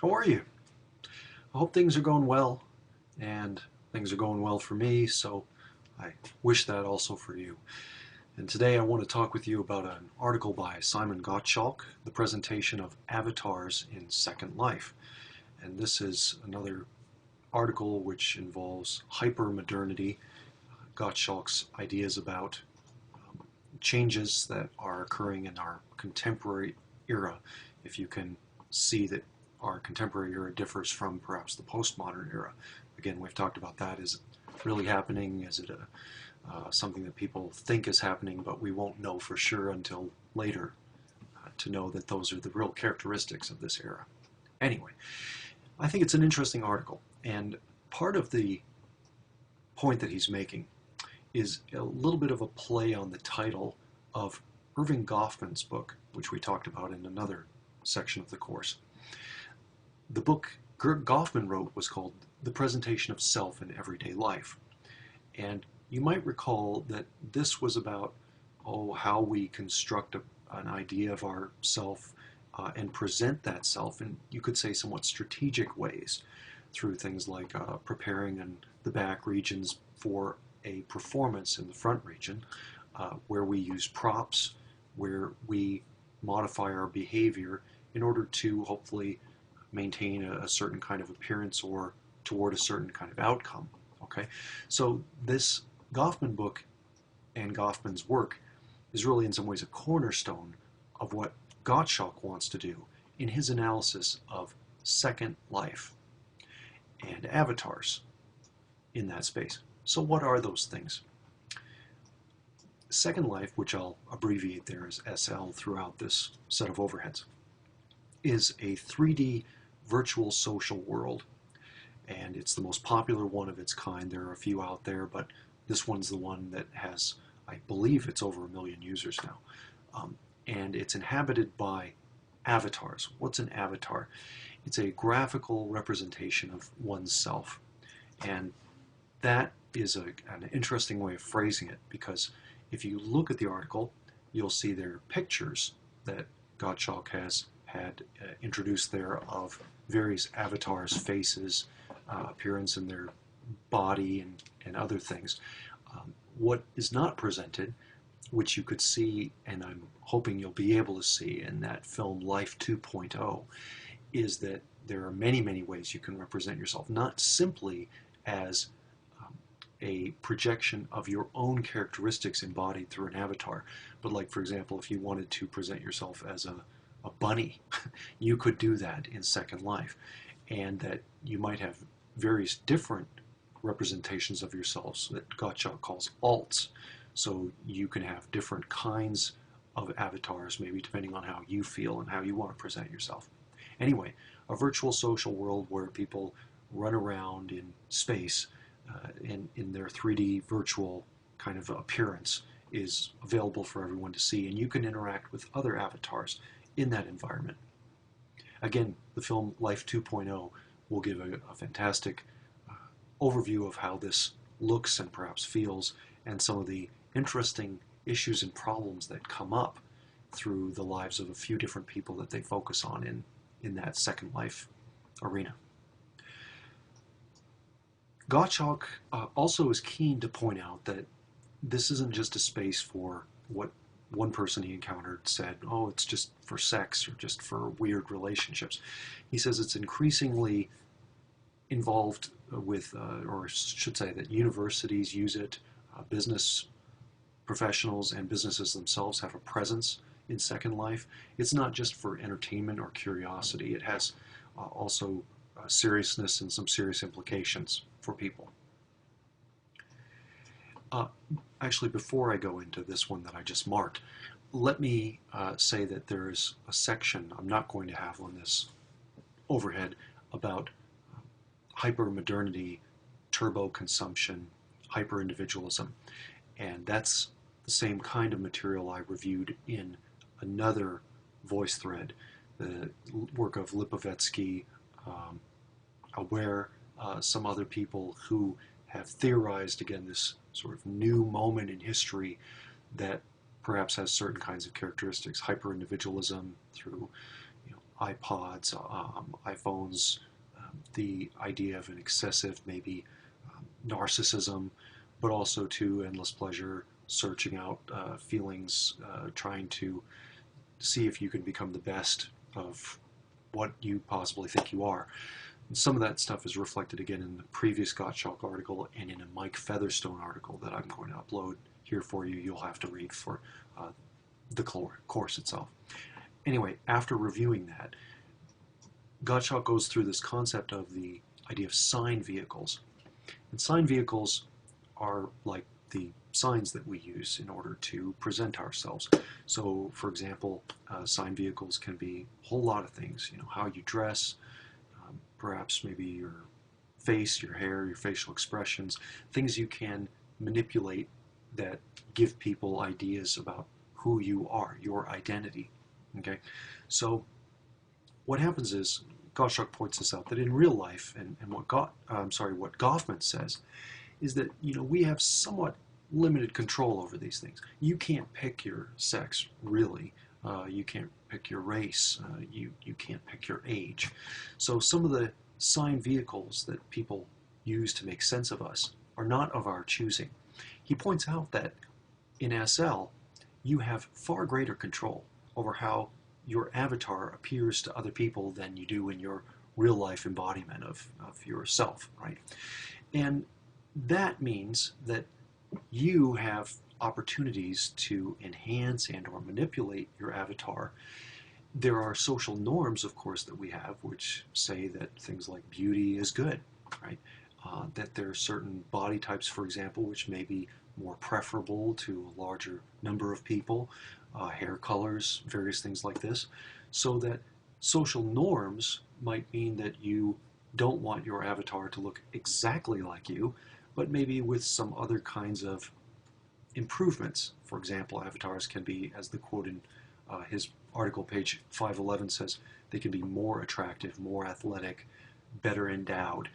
How are you? I hope things are going well, and things are going well for me, so I wish that also for you. And today I want to talk with you about an article by Simon Gottschalk, The Presentation of Avatars in Second Life. And this is another article which involves hypermodernity, Gottschalk's ideas about changes that are occurring in our contemporary era. If you can see that our contemporary era differs from perhaps the postmodern era. Again, we've talked about that. Is it really happening? Is it something that people think is happening, but we won't know for sure until later to know that those are the real characteristics of this era? Anyway, I think it's an interesting article, and part of the point that he's making is a little bit of a play on the title of Irving Goffman's book, which we talked about in another section of the course. The book Goffman wrote was called The Presentation of Self in Everyday Life. And you might recall that this was about how we construct an idea of our self and present that self in, you could say, somewhat strategic ways through things like preparing in the back regions for a performance in the front region, where we use props, where we modify our behavior in order to hopefully maintain a certain kind of appearance or toward a certain kind of outcome. Okay, so this Goffman book and Goffman's work is really in some ways a cornerstone of what Gottschalk wants to do in his analysis of Second Life and avatars in that space. So what are those things? Second Life, which I'll abbreviate there as SL throughout this set of overheads, is a 3D virtual social world, and it's the most popular one of its kind. There are a few out there, but this one's the one that has, I believe it's over 1 million users now. And it's inhabited by avatars. What's an avatar? It's a graphical representation of oneself. And that is an interesting way of phrasing it, because if you look at the article, you'll see there are pictures that Gottschalk has had introduced there of various avatars' faces, appearance in their body, and other things. What is not presented, which you could see, and I'm hoping you'll be able to see in that film Life 2.0, is that there are many, many ways you can represent yourself, not simply as a projection of your own characteristics embodied through an avatar, but like, for example, if you wanted to present yourself as a bunny, you could do that in Second Life, and that you might have various different representations of yourselves that Gottschalk calls alts. So you can have different kinds of avatars, maybe depending on how you feel and how you want to present yourself. Anyway, a virtual social world where people run around in space in their 3D virtual kind of appearance is available for everyone to see, and you can interact with other avatars in that environment. Again, the film Life 2.0 will give a fantastic overview of how this looks and perhaps feels, and some of the interesting issues and problems that come up through the lives of a few different people that they focus on in that Second Life arena. Gottschalk also is keen to point out that this isn't just a space for what one person he encountered said, oh, it's just for sex or just for weird relationships. He says it's increasingly involved with, or should say that universities use it, business professionals and businesses themselves have a presence in Second Life. It's not just for entertainment or curiosity. It has also seriousness and some serious implications for people. Actually, before I go into this one that I just marked, let me say that there is a section I'm not going to have on this overhead about hypermodernity, turbo consumption, hyper-individualism. And that's the same kind of material I reviewed in another voice thread, the work of Lipovetsky, Aware, some other people who have theorized, again, this sort of new moment in history that perhaps has certain kinds of characteristics, hyper-individualism through iPods, iPhones, the idea of an excessive, maybe narcissism, but also to endless pleasure, searching out feelings, trying to see if you can become the best of what you possibly think you are. And some of that stuff is reflected again in the previous Gottschalk article and in a Mike Featherstone article that I'm going to upload here for you. You'll have to read for the course itself. Anyway, after reviewing that, Gottschalk goes through this concept of the idea of sign vehicles. And sign vehicles are like the signs that we use in order to present ourselves. So, for example, sign vehicles can be a whole lot of things. You know, how you dress, perhaps maybe your face, your hair, your facial expressions, things you can manipulate that give people ideas about who you are, your identity. Okay, so what happens is, Gottschalk points this out, that in real life, and what Goffman says, is that, you know, we have somewhat limited control over these things. You can't pick your sex, really. You can't pick your race. You can't pick your age. So some of the sign vehicles that people use to make sense of us are not of our choosing. He points out that in SL, you have far greater control over how your avatar appears to other people than you do in your real life embodiment of yourself, right? And that means that you have opportunities to enhance and or manipulate your avatar. There are social norms, of course, that we have, which say that things like beauty is good, right? That there are certain body types, for example, which may be more preferable to a larger number of people, hair colors, various things like this, so that social norms might mean that you don't want your avatar to look exactly like you, but maybe with some other kinds of improvements. For example, avatars can be, as the quote in his article, page 511 says, they can be more attractive, more athletic, better endowed.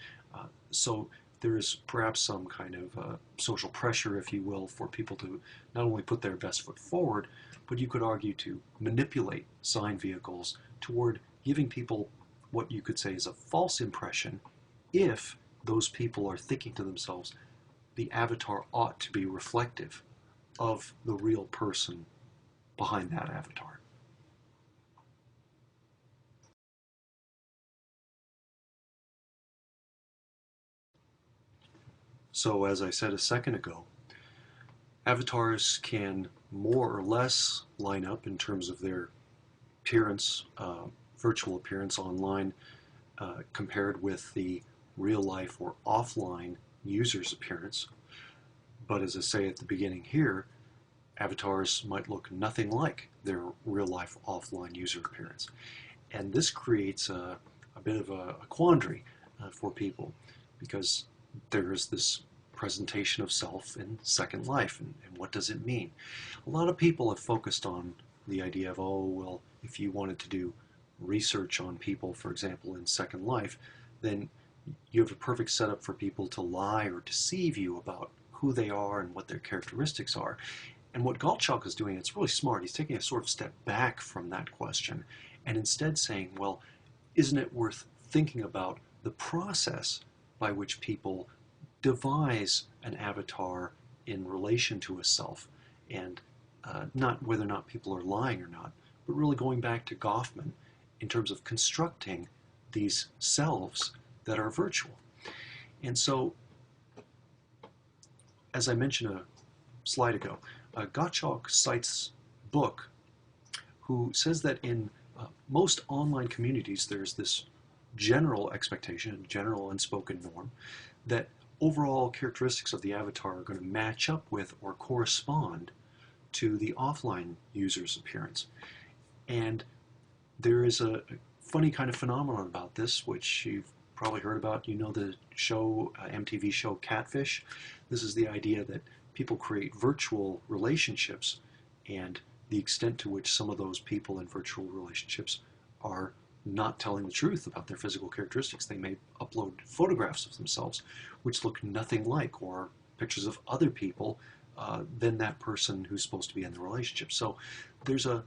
So there is perhaps some kind of social pressure, if you will, for people to not only put their best foot forward, but you could argue to manipulate sign vehicles toward giving people what you could say is a false impression, if those people are thinking to themselves, the avatar ought to be reflective of the real person behind that avatar. So, as I said a second ago, avatars can more or less line up in terms of their appearance, virtual appearance online, compared with the real life or offline user's appearance. But as I say at the beginning here, avatars might look nothing like their real life offline user appearance. And this creates a bit of a quandary for people, because there is this presentation of self in Second Life, and what does it mean? A lot of people have focused on the idea of, oh, well, if you wanted to do research on people, for example, in Second Life, then you have a perfect setup for people to lie or deceive you about who they are and what their characteristics are. And what Gottschalk is doing, it's really smart. He's taking a sort of step back from that question and instead saying, well, isn't it worth thinking about the process by which people devise an avatar in relation to a self, and not whether or not people are lying or not, but really going back to Goffman in terms of constructing these selves that are virtual. And so, as I mentioned a slide ago, Gottschalk cites Book, who says that in most online communities there's this general expectation, general unspoken norm, that overall characteristics of the avatar are going to match up with or correspond to the offline user's appearance. And there is a funny kind of phenomenon about this, which you've probably heard about. You know the show, MTV show Catfish? This is the idea that people create virtual relationships, and the extent to which some of those people in virtual relationships are not telling the truth about their physical characteristics. They may upload photographs of themselves which look nothing like, or pictures of other people than that person who's supposed to be in the relationship. So there's a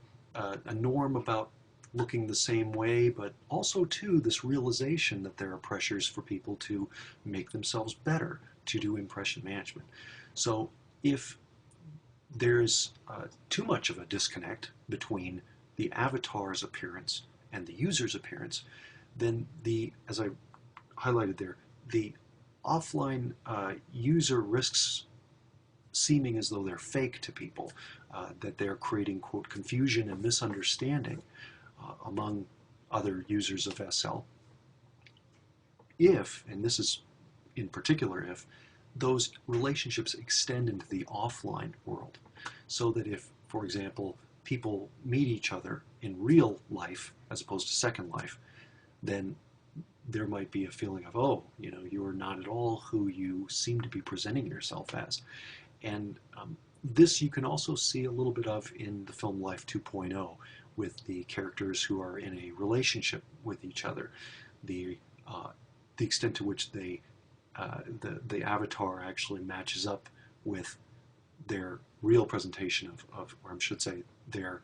norm about looking the same way, but also too this realization that there are pressures for people to make themselves better, to do impression management. So if there's too much of a disconnect between the avatar's appearance and the user's appearance, then as I highlighted there, the offline user risks seeming as though they're fake to people, that they're creating, quote, confusion and misunderstanding among other users of SL. If, and this is in particular if, those relationships extend into the offline world, so that if, for example, people meet each other in real life as opposed to Second Life, then there might be a feeling of, oh, you are not at all who you seem to be presenting yourself as. And this you can also see a little bit of in the film Life 2.0, with the characters who are in a relationship with each other. The extent to which the avatar actually matches up with their real presentation of, or I should say, their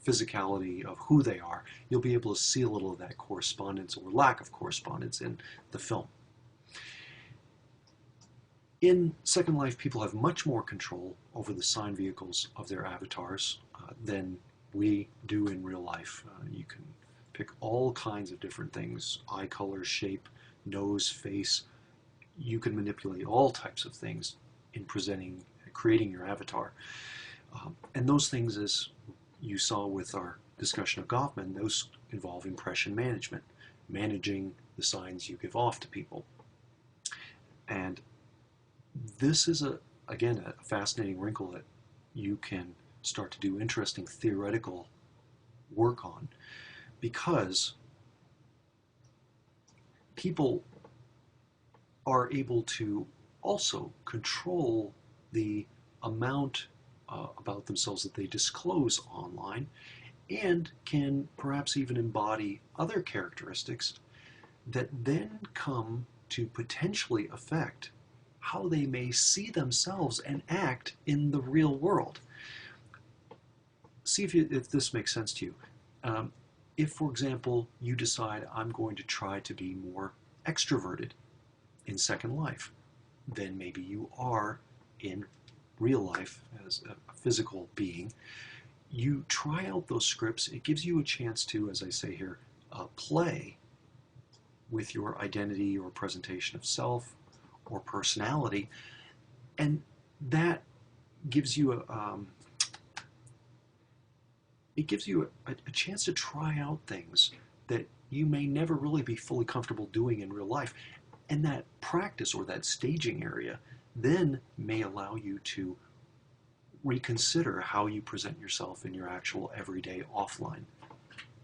physicality of who they are, you'll be able to see a little of that correspondence or lack of correspondence in the film. In Second Life, people have much more control over the sign vehicles of their avatars than we do in real life. You can pick all kinds of different things: eye color, shape, nose, face. You can manipulate all types of things in creating your avatar. And those things, as you saw with our discussion of Goffman, those involve impression management, managing the signs you give off to people. And this is, again, a fascinating wrinkle that you can start to do interesting theoretical work on, because people are able to also control the amount about themselves that they disclose online, and can perhaps even embody other characteristics that then come to potentially affect how they may see themselves and act in the real world. See if this makes sense to you. If, for example, you decide, I'm going to try to be more extroverted in Second Life, then maybe you are in real life as a physical being. You try out those scripts. It gives you a chance to, as I say here, play with your identity or presentation of self or personality, and that gives you a chance to try out things that you may never really be fully comfortable doing in real life. And that practice, or that staging area, then may allow you to reconsider how you present yourself in your actual everyday offline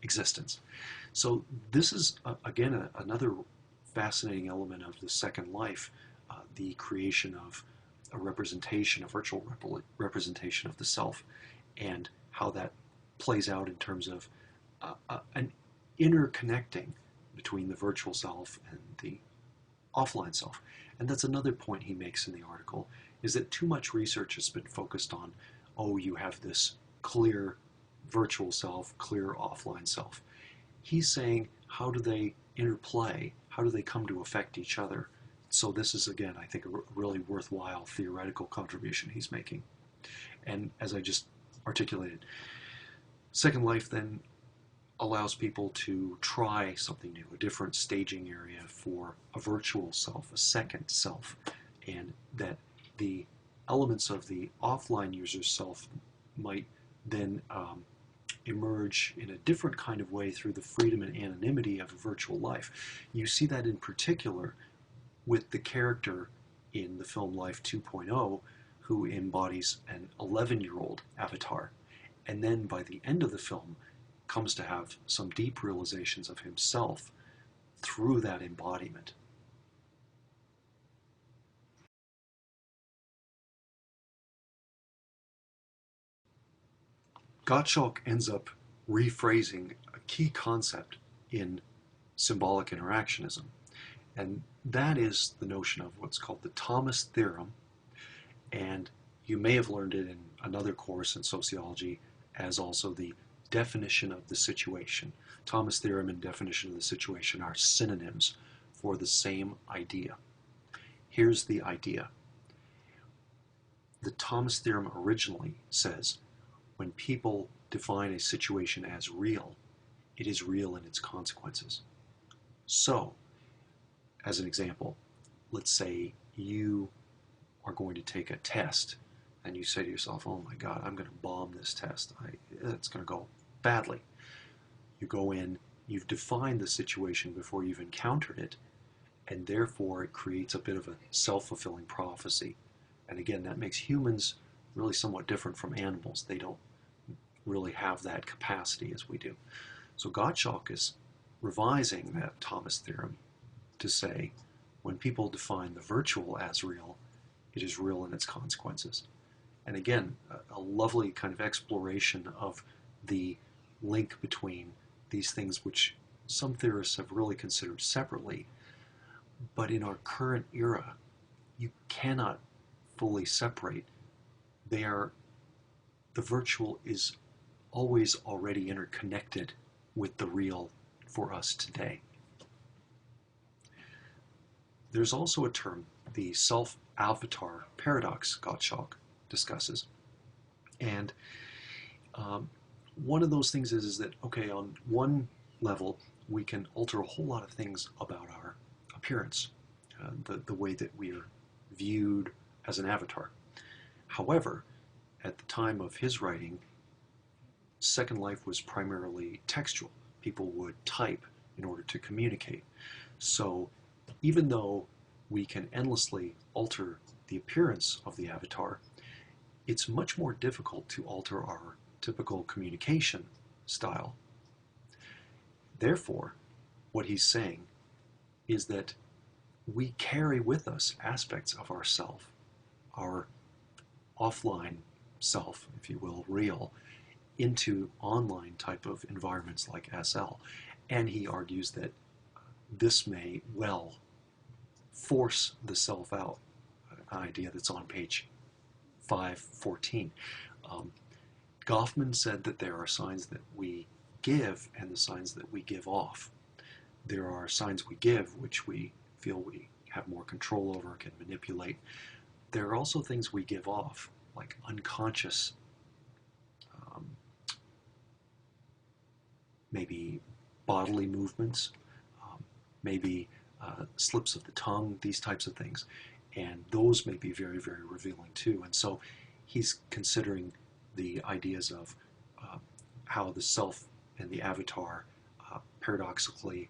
existence. So this is, again, another fascinating element of the Second Life, the creation of a representation, a virtual representation of the self, and how that plays out in terms of an interconnecting between the virtual self and the offline self. And that's another point he makes in the article, is that too much research has been focused on, oh, you have this clear virtual self, clear offline self. He's saying, how do they interplay? How do they come to affect each other? So this is, again, I think, a really worthwhile theoretical contribution he's making. And as I just articulated, Second Life then allows people to try something new, a different staging area for a virtual self, a second self, and that the elements of the offline user's self might then emerge in a different kind of way through the freedom and anonymity of a virtual life. You see that in particular with the character in the film Life 2.0, who embodies an 11-year-old avatar, and then by the end of the film comes to have some deep realizations of himself through that embodiment. Gottschalk ends up rephrasing a key concept in symbolic interactionism, and that is the notion of what's called the Thomas theorem, and you may have learned it in another course in sociology as also the definition of the situation. Thomas theorem and definition of the situation are synonyms for the same idea. Here's the idea. The Thomas theorem originally says when people define a situation as real, it is real in its consequences. So, as an example, let's say you are going to take a test and you say to yourself, oh my God, I'm going to bomb this test. It's going to go badly. You go in, you've defined the situation before you've encountered it, and therefore it creates a bit of a self-fulfilling prophecy. And again, that makes humans really somewhat different from animals. They don't really have that capacity as we do. So Gottschalk is revising that Thomas theorem to say, when people define the virtual as real, it is real in its consequences. And again, a lovely kind of exploration of the link between these things which some theorists have really considered separately. But in our current era, you cannot fully separate. The virtual is always already interconnected with the real for us today. There's also a term, the self-avatar paradox, Gottschalk discusses. And one of those things is that, okay, on one level, we can alter a whole lot of things about our appearance, the way that we are viewed as an avatar. However, at the time of his writing, Second Life was primarily textual. People would type in order to communicate. So even though we can endlessly alter the appearance of the avatar, it's much more difficult to alter our typical communication style. Therefore, what he's saying is that we carry with us aspects of ourself, our offline self, if you will, real, into online type of environments like SL. And he argues that this may well force the self out, an idea that's on page 514. Goffman said that there are signs that we give and the signs that we give off. There are signs we give which we feel we have more control over, can manipulate. There are also things we give off, like unconscious, maybe bodily movements, maybe slips of the tongue, these types of things. And those may be very, very revealing too. And so he's considering the ideas of how the self and the avatar paradoxically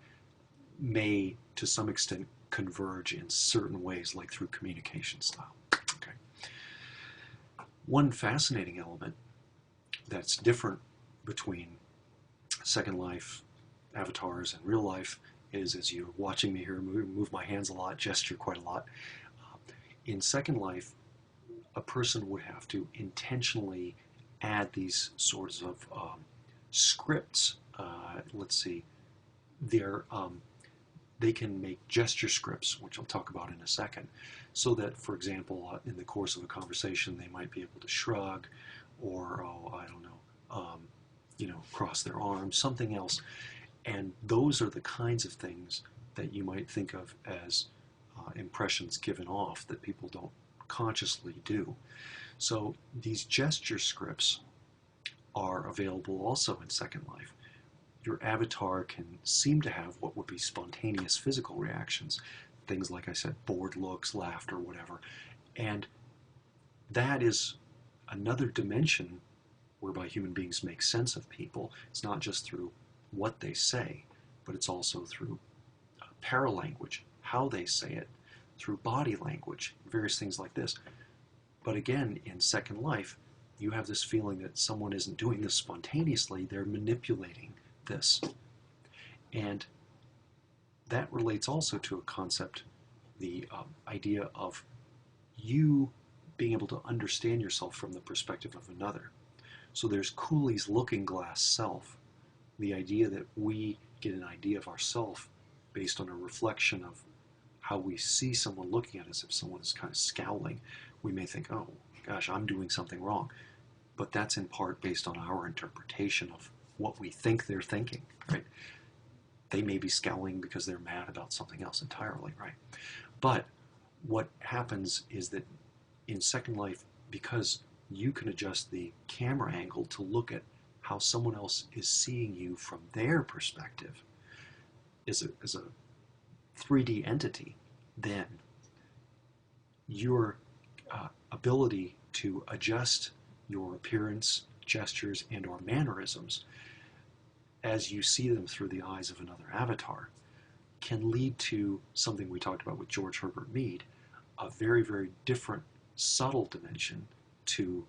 may, to some extent, converge in certain ways, like through communication style. Okay. One fascinating element that's different between Second Life avatars and real life is, as you're watching me here move my hands a lot, gesture quite a lot, in Second Life, a person would have to intentionally add these sorts of scripts. Let's see, they can make gesture scripts, which I'll talk about in a second, so that, for example, in the course of a conversation, they might be able to shrug, or, I don't know, cross their arms, something else. And those are the kinds of things that you might think of as impressions given off that people don't consciously do. So these gesture scripts are available also in Second Life. Your avatar can seem to have what would be spontaneous physical reactions, things like I said, bored looks, laughter, whatever. And that is another dimension whereby human beings make sense of people. It's not just through what they say, but it's also through paralanguage, how they say it, through body language, various things like this. But again, in Second Life, you have this feeling that someone isn't doing this spontaneously, they're manipulating this. And that relates also to a concept, the idea of you being able to understand yourself from the perspective of another. So there's Cooley's looking glass self, the idea that we get an idea of ourself based on a reflection of how we see someone looking at us. If someone is kind of scowling, we may think, oh gosh, I'm doing something wrong. But that's in part based on our interpretation of what we think they're thinking, right? They may be scowling because they're mad about something else entirely, right? But what happens is that in Second Life, because you can adjust the camera angle to look at how someone else is seeing you from their perspective as a 3D entity, then your ability to adjust your appearance, gestures, and or mannerisms as you see them through the eyes of another avatar can lead to something we talked about with George Herbert Mead, a very, very different, subtle dimension to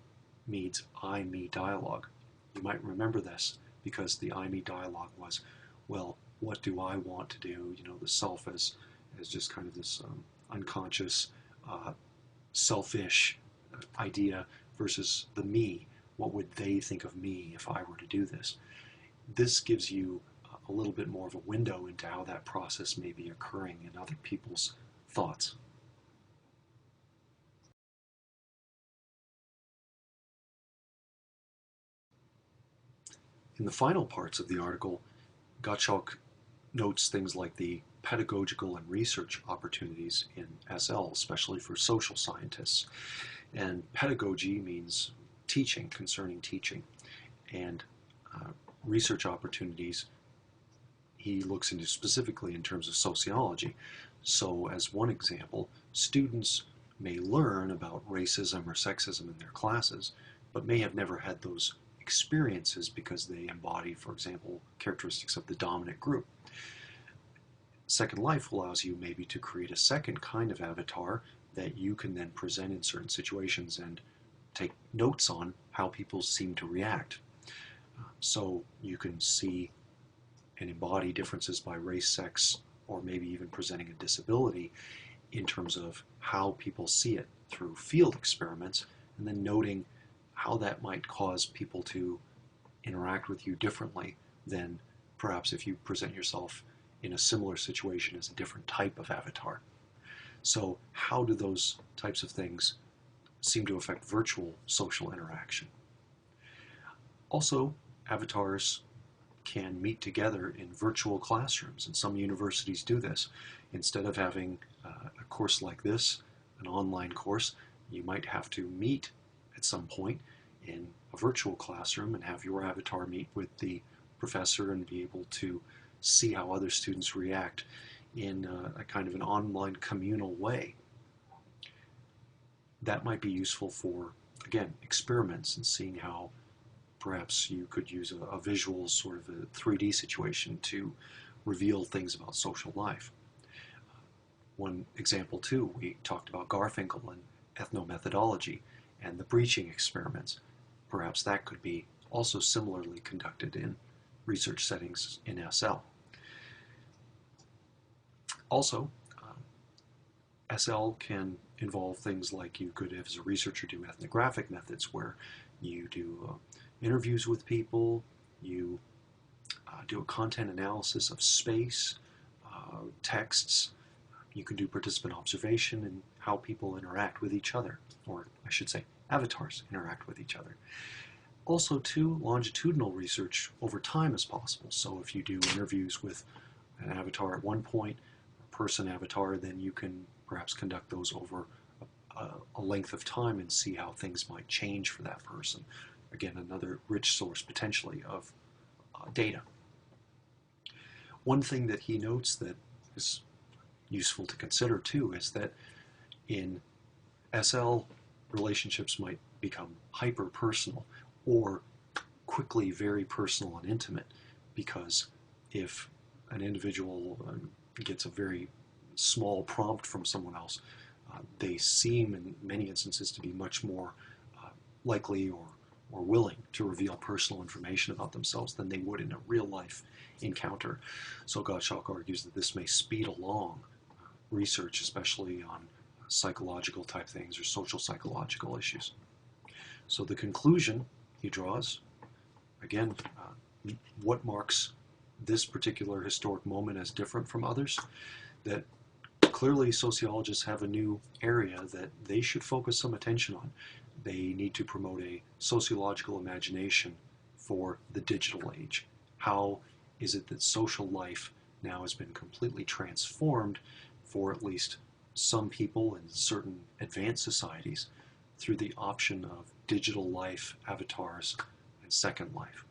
Mead's I-me dialogue. You might remember this because the I-me dialogue was, well, what do I want to do? You know, the self as just kind of this unconscious, selfish idea versus the me. What would they think of me if I were to do this? This gives you a little bit more of a window into how that process may be occurring in other people's thoughts. In the final parts of the article, Gottschalk notes things like the pedagogical and research opportunities in SL, especially for social scientists. And pedagogy means teaching, concerning teaching. And research opportunities he looks into specifically in terms of sociology. So as one example, students may learn about racism or sexism in their classes, but may have never had those experiences because they embody, for example, characteristics of the dominant group. Second Life allows you maybe to create a second kind of avatar that you can then present in certain situations and take notes on how people seem to react. So you can see and embody differences by race, sex, or maybe even presenting a disability in terms of how people see it through field experiments, and then noting how that might cause people to interact with you differently than perhaps if you present yourself in a similar situation as a different type of avatar. So how do those types of things seem to affect virtual social interaction? Also, avatars can meet together in virtual classrooms, and some universities do this. Instead of having a course like this, an online course, you might have to meet at some point in a virtual classroom and have your avatar meet with the professor and be able to see how other students react in a kind of an online communal way. That might be useful for, again, experiments and seeing how perhaps you could use a visual sort of a 3D situation to reveal things about social life. One example too, we talked about Garfinkel and ethnomethodology and the breaching experiments. Perhaps that could be also similarly conducted in research settings in SL. Also, SL can involve things like you could, as a researcher, do ethnographic methods where you do interviews with people, you do a content analysis of space, texts, you can do participant observation and how people interact with each other, or I should say avatars interact with each other. Also too, longitudinal research over time is possible. So if you do interviews with an avatar at one point, a person avatar, then you can perhaps conduct those over a length of time and see how things might change for that person. Again, another rich source potentially of data. One thing that he notes that is useful to consider too is that in SL, relationships might become hyper-personal or quickly very personal and intimate, because if an individual gets a very small prompt from someone else, they seem in many instances to be much more likely or willing to reveal personal information about themselves than they would in a real-life encounter. So Gottschalk argues that this may speed along research, especially on psychological type things or social psychological issues. So the conclusion he draws, again, what marks this particular historic moment as different from others, that clearly sociologists have a new area that they should focus some attention on. They need to promote a sociological imagination for the digital age. How is it that social life now has been completely transformed for at least some people in certain advanced societies through the option of digital life, avatars, and Second Life?